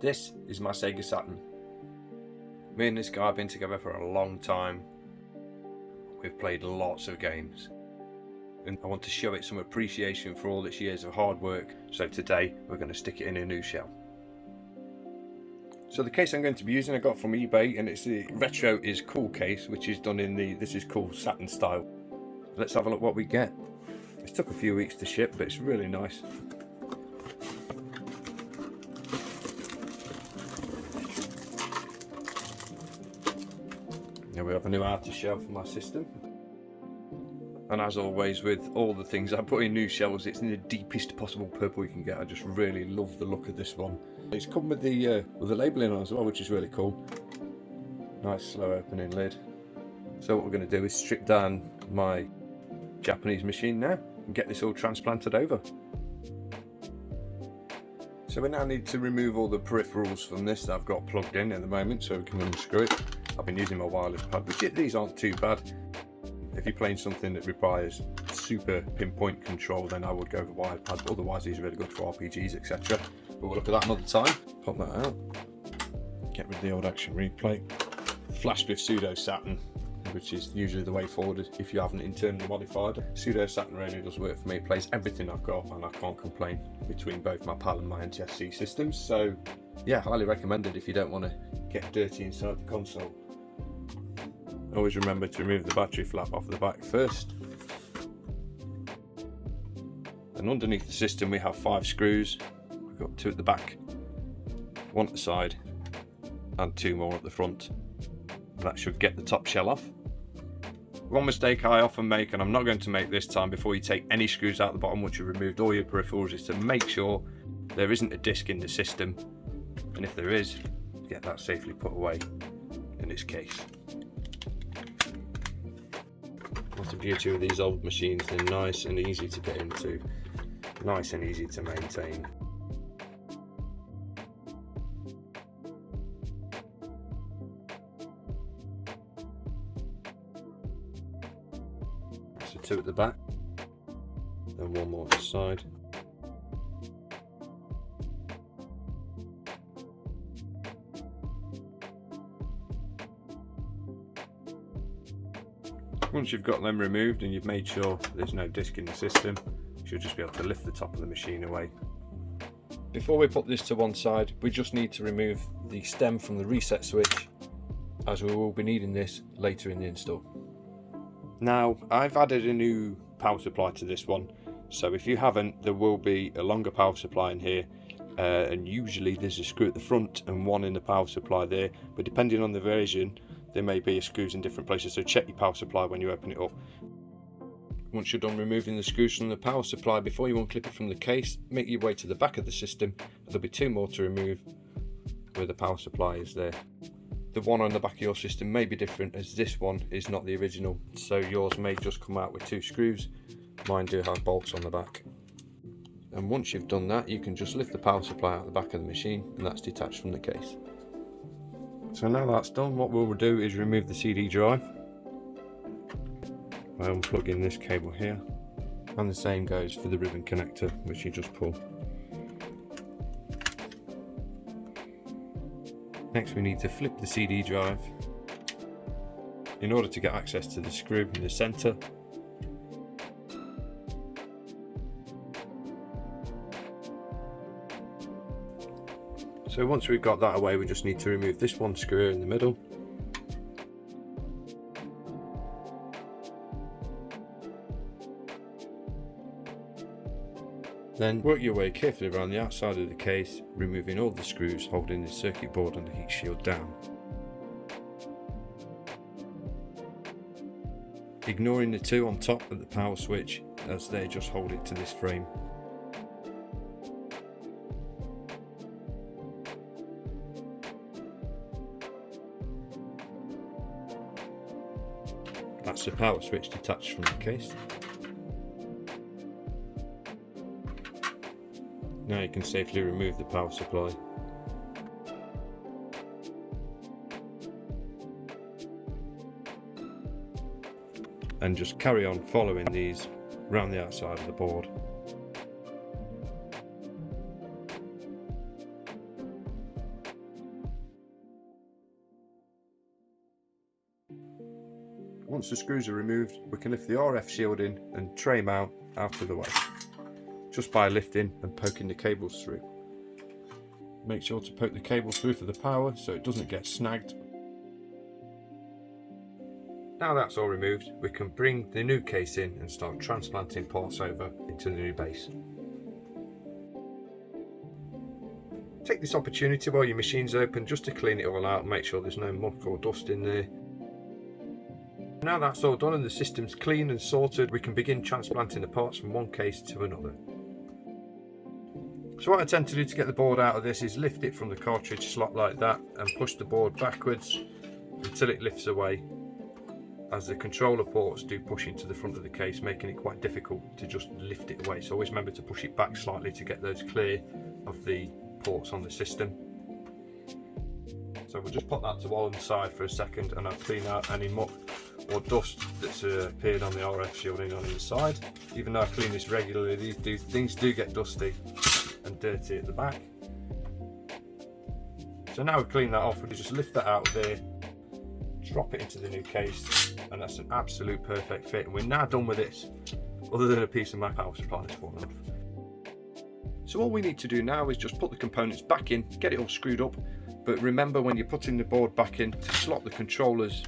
This is my SEGA Saturn. Me and this guy have been together for a long time. We've played lots of games. And I want to show it some appreciation for all its years of hard work. So today we're going to stick it in a new shell. So the case I'm going to be using I got from eBay, and it's the Retro is Cool case, which is done in the This is Cool Saturn style. Let's have a look what we get. It took a few weeks to ship, but it's really nice. Here we have a new outer shell for my system. And as always with all the things I put in new shells, it's in the deepest possible purple you can get. I just really love the look of this one. It's come with the labelling on as well, which is really cool. Nice slow opening lid. So what we're going to do is strip down my Japanese machine now and get this all transplanted over. So we now need to remove all the peripherals from this that I've got plugged in at the moment, so we can unscrew it. I've been using my wireless pad, which these aren't too bad. If you're playing something that requires super pinpoint control, then I would go with wired pad. Otherwise, these are really good for RPGs, etc. But we'll look at that another time. Pop that out. Get rid of the old action replay. Flashed with Pseudo Saturn, which is usually the way forward if you haven't internally modified. Pseudo Saturn really does work for me. It plays everything I've got, and I can't complain between both my PAL and my NTSC systems. So yeah, highly recommended if you don't want to get dirty inside the console. Always remember to remove the battery flap off the back first. And underneath the system we have 5 screws. We've got 2 at the back, 1 at the side, and 2 more at the front. That should get the top shell off. One mistake I often make, and I'm not going to make this time, before you take any screws out the bottom once you've removed all your peripherals, is to make sure there isn't a disc in the system, and if there is, get that safely put away in its case. What's the beauty of these old machines? They're nice and easy to get into, nice and easy to maintain. So 2 at the back, then 1 more at the side. Once you've got them removed and you've made sure there's no disc in the system, you should just be able to lift the top of the machine away. Before we put this to one side, we just need to remove the stem from the reset switch, as we will be needing this later in the install. Now, I've added a new power supply to this one, so if you haven't, there will be a longer power supply in here, and usually there's a screw at the front and 1 in the power supply there, but depending on the version, there may be screws in different places, so check your power supply when you open it up. Once you're done removing the screws from the power supply, before you unclip it from the case, make your way to the back of the system. There'll be 2 more to remove where the power supply is there. The one on the back of your system may be different, as this one is not the original, so yours may just come out with 2 screws. Mine do have bolts on the back. And once you've done that, you can just lift the power supply out the back of the machine, and that's detached from the case. So now that's done, what we'll do is remove the CD drive by unplugging this cable here, and the same goes for the ribbon connector, which you just pull. Next we need to flip the CD drive in order to get access to the screw in the centre. So once we've got that away, we just need to remove this one screw in the middle. Then work your way carefully around the outside of the case, removing all the screws holding the circuit board and the heat shield down. Ignoring the 2 on top of the power switch, as they just hold it to this frame. That's the power switch detached from the case. Now you can safely remove the power supply. And just carry on following these around the outside of the board. once the screws are removed, we can lift the RF shielding and tray mount out of the way, just by lifting and poking the cables through. Make sure to poke the cable through for the power so it doesn't get snagged. Now that's all removed, we can bring the new case in and start transplanting parts over into the new base. Take this opportunity while your machine's open just to clean it all out and make sure there's no muck or dust in there. Now that's all done and the system's clean and sorted, we can begin transplanting the parts from one case to another. So what I tend to do to get the board out of this is lift it from the cartridge slot like that and push the board backwards until it lifts away, as the controller ports do push into the front of the case, making it quite difficult to just lift it away. So always remember to push it back slightly to get those clear of the ports on the system. So we'll just put that to one side for a second and I'll clean out any muck or dust that's appeared on the RF shielding on the inside. Even though I clean this regularly, these things do get dusty and dirty at the back. So now we've cleaned that off, we'll just lift that out of there, drop it into the new case, and that's an absolute perfect fit. And we're now done with this, other than a piece of my power supply that's fallen off. So all we need to do now is just put the components back in, get it all screwed up, but remember when you're putting the board back in to slot the controllers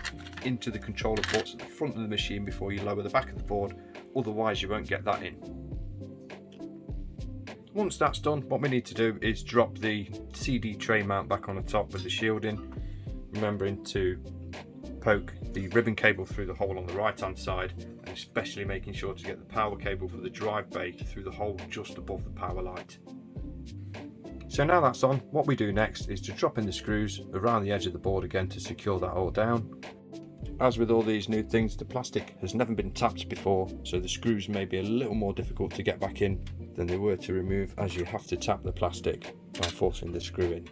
into the controller ports at the front of the machine before you lower the back of the board, otherwise you won't get that in. Once that's done, what we need to do is drop the CD tray mount back on the top with the shielding, remembering to poke the ribbon cable through the hole on the right hand side, and especially making sure to get the power cable for the drive bay through the hole just above the power light. So now that's on, what we do next is to drop in the screws around the edge of the board again to secure that all down. As with all these new things, the plastic has never been tapped before, so the screws may be a little more difficult to get back in than they were to remove, as you have to tap the plastic by forcing the screw in.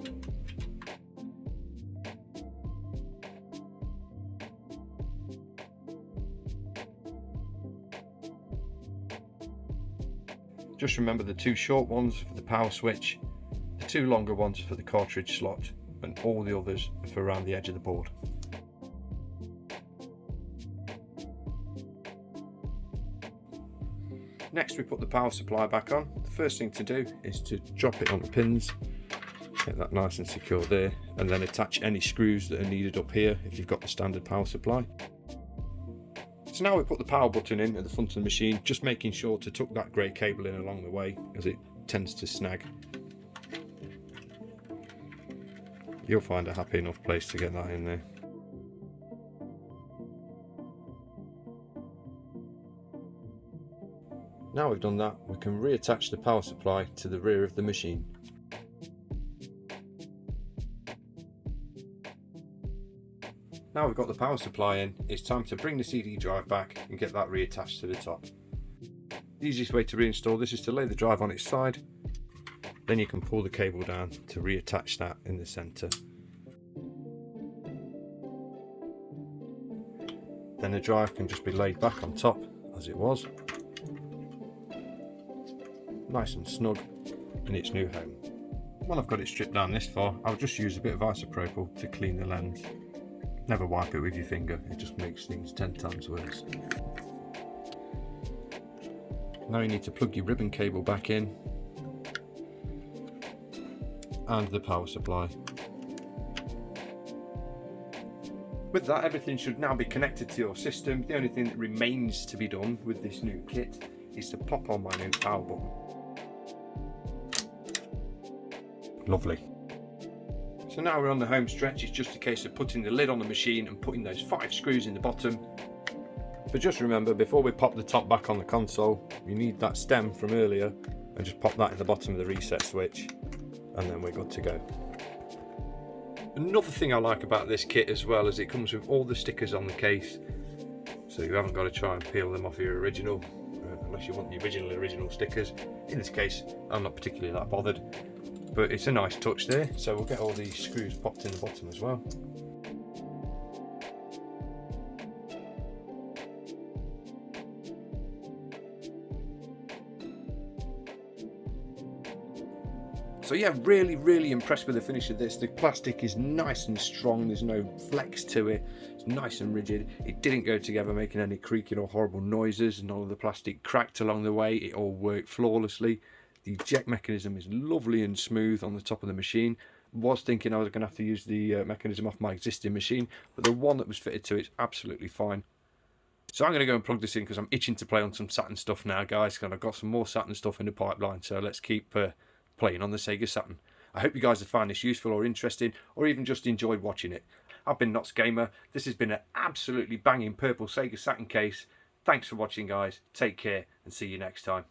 Just remember the two short ones for the power switch, the two longer ones for the cartridge slot, and all the others for around the edge of the board. Next we put the power supply back on. The first thing to do is to drop it on the pins, get that nice and secure there, and then attach any screws that are needed up here if you've got the standard power supply. So now we put the power button in at the front of the machine, just making sure to tuck that grey cable in along the way as it tends to snag. You'll find a happy enough place to get that in there. Now we've done that, we can reattach the power supply to the rear of the machine. Now we've got the power supply in, it's time to bring the CD drive back and get that reattached to the top. The easiest way to reinstall this is to lay the drive on its side, then you can pull the cable down to reattach that in the centre. Then the drive can just be laid back on top as it was, nice and snug in its new home. When I've got it stripped down this far, I'll just use a bit of isopropyl to clean the lens. Never wipe it with your finger, it just makes things 10 times worse. Now you need to plug your ribbon cable back in and the power supply. With that, everything should now be connected to your system. The only thing that remains to be done with this new kit is to pop on my new power button. Lovely. So now we're on the home stretch, it's just a case of putting the lid on the machine and putting those 5 screws in the bottom. But just remember, before we pop the top back on the console, you need that stem from earlier, and just pop that in the bottom of the reset switch, and then we're good to go. Another thing I like about this kit as well is it comes with all the stickers on the case, so you haven't got to try and peel them off your original, unless you want the original stickers. In this case, I'm not particularly that bothered. But it's a nice touch there, so we'll get all these screws popped in the bottom as well. So yeah, really impressed with the finish of this. The plastic is nice and strong, there's no flex to it, it's nice and rigid. It didn't go together making any creaking or horrible noises, and none of the plastic cracked along the way. It all worked flawlessly. The eject mechanism is lovely and smooth on the top of the machine. Was thinking I was going to have to use the mechanism off my existing machine, but the one that was fitted to it is absolutely fine. So I'm going to go and plug this in because I'm itching to play on some Saturn stuff now, guys, and I've got some more Saturn stuff in the pipeline, so let's keep playing on the Sega Saturn. I hope you guys have found this useful or interesting, or even just enjoyed watching it. I've been Knots Gamer. This has been an absolutely banging purple Sega Saturn case. Thanks for watching, guys. Take care and see you next time.